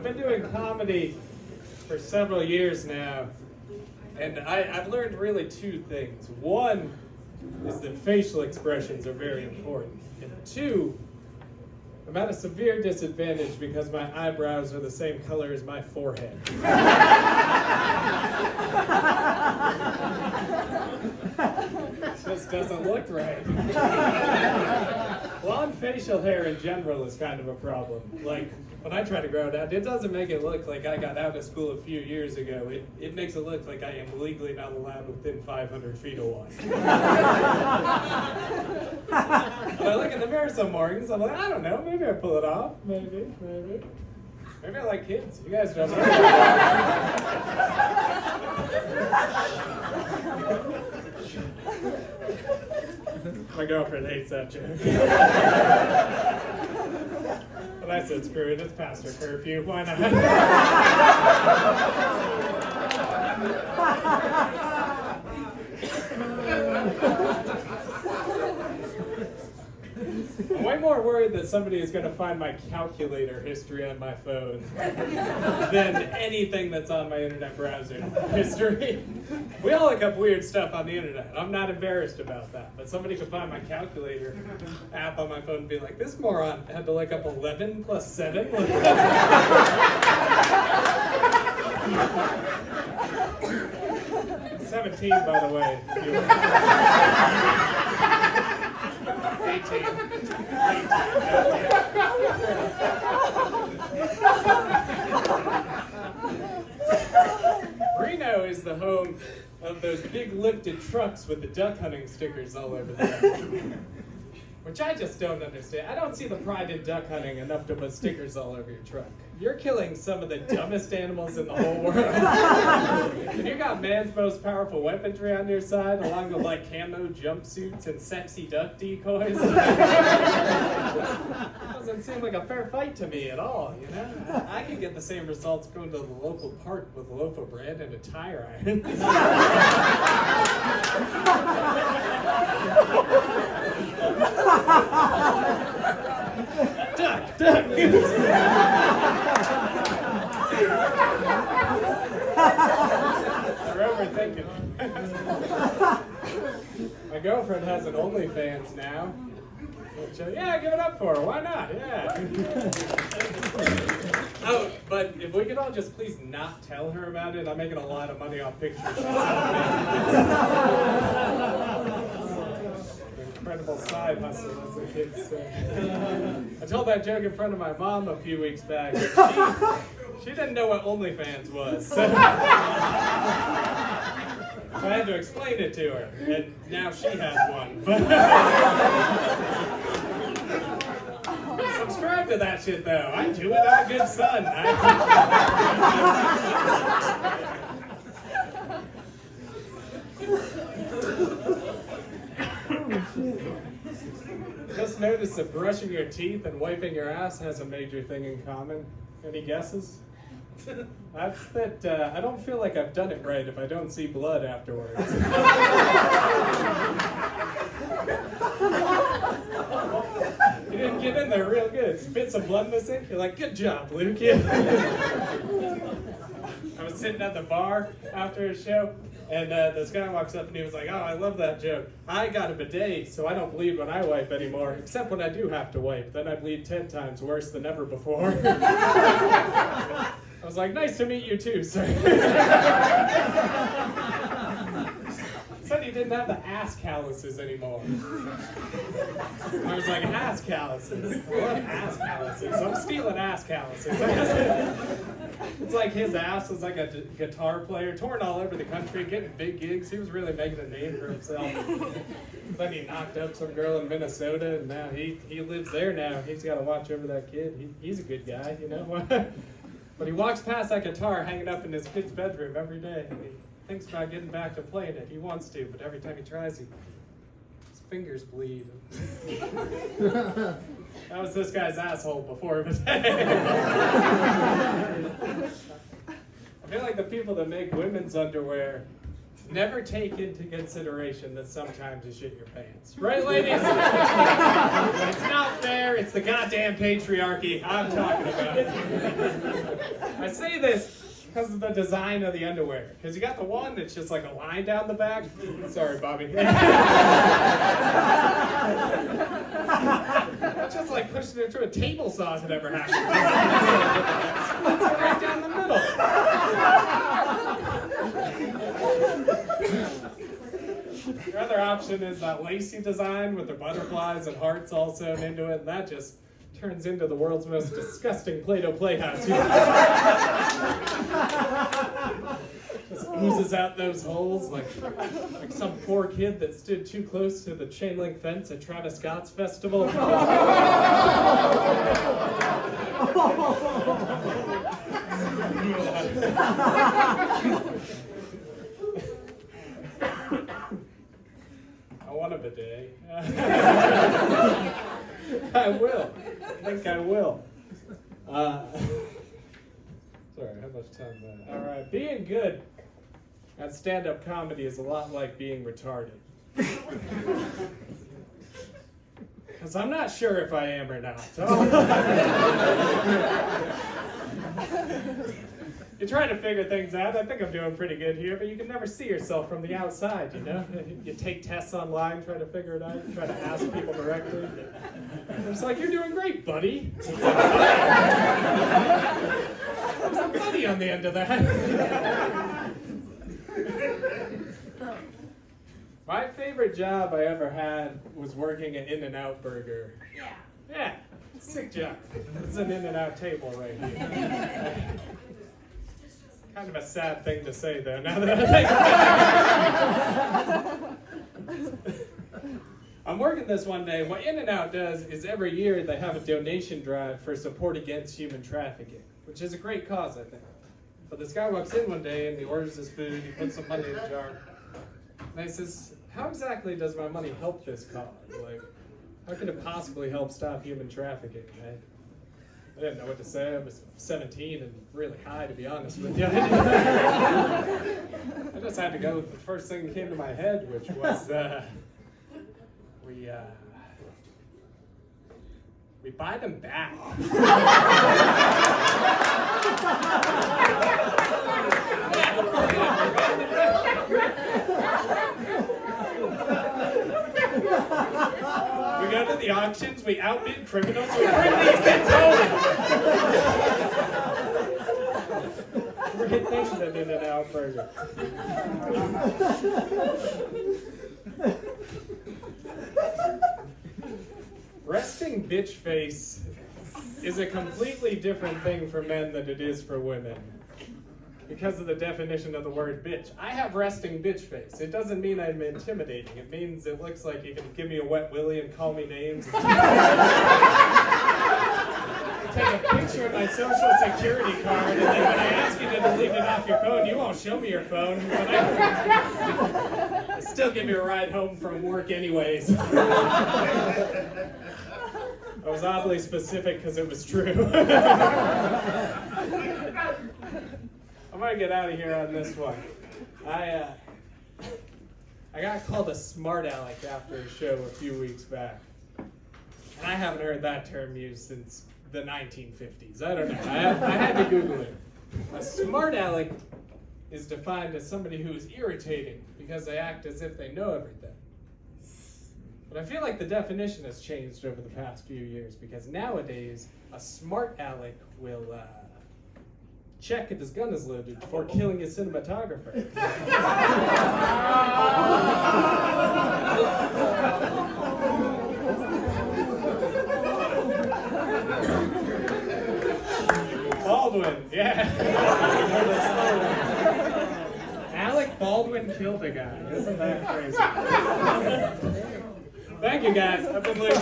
I've been doing comedy for several years now, and I've learned really two things. One is that facial expressions are very important, and two, I'm at a severe disadvantage because my eyebrows are the same color as my forehead. It just doesn't look right. Long facial hair in general is kind of a problem. Like, when I try to grow it out, it doesn't make it look like I got out of school a few years ago. It makes it look like I am legally not allowed within 500 feet of one. When I look in the mirror some mornings, I'm like, I don't know, maybe I pull it off. Maybe. Maybe I like kids. You guys don't know. My girlfriend hates that joke. But I said, screw it, it's past her curfew. Why not? I'm way more worried that somebody is going to find my calculator history on my phone than anything that's on my internet browser history. We all look up weird stuff on the internet. I'm not embarrassed about that. But somebody could find my calculator app on my phone and be like, this moron had to look up 11 plus 7. 17, by the way. 18. Reno is the home of those big lifted trucks with the duck hunting stickers all over them. Which I just don't understand. I don't see the pride in duck hunting enough to put stickers all over your truck. You're killing some of the dumbest animals in the whole world. And you got man's most powerful weaponry on your side, along with like camo jumpsuits and sexy duck decoys. Doesn't seem like a fair fight to me at all, you know? I can get the same results going to the local park with a loaf of bread and a tire iron. Duck. You're overthinking it. My girlfriend has an OnlyFans now. Which, yeah, give it up for her. Why not? Yeah. Oh, but if we could all just please not tell her about it, I'm making a lot of money off pictures. Incredible side hustle, as the kids say. I told that joke in front of my mom a few weeks back. She didn't know what OnlyFans was. So I had to explain it to her, and now she has one. Subscribe to that shit, though. I do it. I'm a good son. Just noticed that brushing your teeth and wiping your ass has a major thing in common. Any guesses? That's that I don't feel like I've done it right if I don't see blood afterwards. You didn't get in there real good. Spit some blood in the sink. You're like, good job, Luke. I was sitting at the bar after a show, and this guy walks up and he was like, oh, I love that joke. I got a bidet, so I don't bleed when I wipe anymore, except when I do have to wipe. Then I bleed 10 times worse than ever before. I was like, nice to meet you too, sir. Said he didn't have the ass calluses anymore. I was like, ass calluses? What ass calluses? I'm stealing ass calluses. It's like his ass was like a guitar player, touring all over the country, getting big gigs. He was really making a name for himself. Then he knocked up some girl in Minnesota, and now he lives there now. He's got to watch over that kid. He's a good guy, you know? But he walks past that guitar hanging up in his kid's bedroom every day. And he thinks about getting back to playing it. He wants to, but every time he tries, his fingers bleed. That was this guy's asshole before it was. I feel like the people that make women's underwear never take into consideration that sometimes you shit your pants. Right, ladies? It's not fair. It's the goddamn patriarchy. I'm talking about it. this because of the design of the underwear. Because you got the one that's just like a line down the back. Sorry, Bobby. It's just like pushing it through a table saw if it ever happens. It's right down the middle. Your other option is that lacy design with the butterflies and hearts all sewn into it, and that just turns into the world's most disgusting Play-Doh playhouse. Just oozes out those holes like some poor kid that stood too close to the chain link fence at Travis Scott's festival. I want a bidet. I will. I think I will. Sorry, how much time do I have? All right, being good at stand-up comedy is a lot like being retarded. Because I'm not sure if I am or not. You try to figure things out. I think I'm doing pretty good here, but you can never see yourself from the outside, you know? You take tests online, try to figure it out, try to ask people directly. It's like, you're doing great, buddy. There's a buddy on the end of that. My favorite job I ever had was working at In-N-Out Burger. Yeah, sick job. It's an In-N-Out table right here. Kind of a sad thing to say, though, now that I think about it. I'm working this one day. What In-N-Out does is every year they have a donation drive for support against human trafficking, which is a great cause, I think. But this guy walks in one day and he orders his food, he puts some money in the jar, and he says, how exactly does my money help this cause? Like, how can it possibly help stop human trafficking? I didn't know what to say. I was 17 and really high, to be honest with you. I just had to go with the first thing that came to my head, which was we buy them back. We go to the auctions, we outbid criminals, we bring these kids home. Great things that In-N-Out Burger. Resting bitch face is a completely different thing for men than it is for women. Because of the definition of the word bitch. I have resting bitch face. It doesn't mean I'm intimidating. It means it looks like you can give me a wet willy and call me names. Take a picture of my social security card, and then when I ask you to delete it off your phone, you won't show me your phone. But I still give you a ride home from work anyways. I was oddly specific because it was true. I'm gonna get out of here on this one. I got called a smart aleck after a show a few weeks back. And I haven't heard that term used since the 1950s. I don't know. I had to Google it. A smart aleck is defined as somebody who is irritating because they act as if they know everything. But I feel like the definition has changed over the past few years because nowadays a smart aleck will check if his gun is loaded before killing his cinematographer. Baldwin, yeah. Alec Baldwin killed a guy. Isn't that crazy? Thank you guys. I've been Luke.